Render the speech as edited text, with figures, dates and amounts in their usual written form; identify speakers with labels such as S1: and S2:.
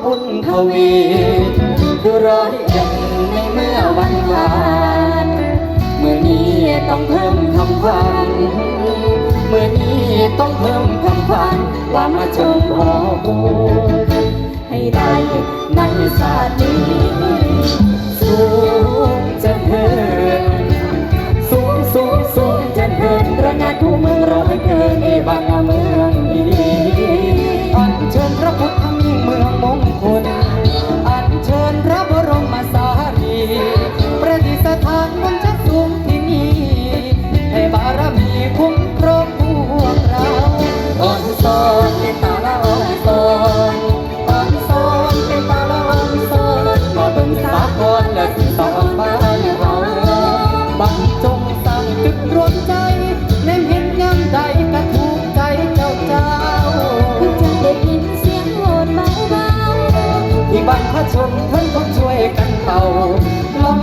S1: บุญทวีคือร้อยเอ็ดในเมื่อวันวานเมื่อนี้ต้องเพิ่มคำหวานเมื่อนี้ต้องเพิ่มคำหวานว่ามาชมหอบุญให้ได้ในชาตินี้สูงจะเหินสูงสูงสูงจะเหินระงานทั่วเมืองร้อยเกินในบางเมืองดีอัญเชิญพระพุทธมิ่งเมืองมงคลอัญเชิญพระบรมสารีประดิษฐานบนชั้นสูงที่นี่ให้บารมีคุ้มครองพวกเราอ่อนสอนในตาละอ่อนสอนอ่อนสอนในตาละอ่อนสอนมาเบิ่งสาครและสิสอนบ้านเราบังจงสั่งตึกรวมใจในเห็นยามใดกระถูกใจเจ้าเจ้าคือจะได้ยินเสียงโหดเบาๆที่บ้านพระชนท่านต้องช่วยกันเป่าลม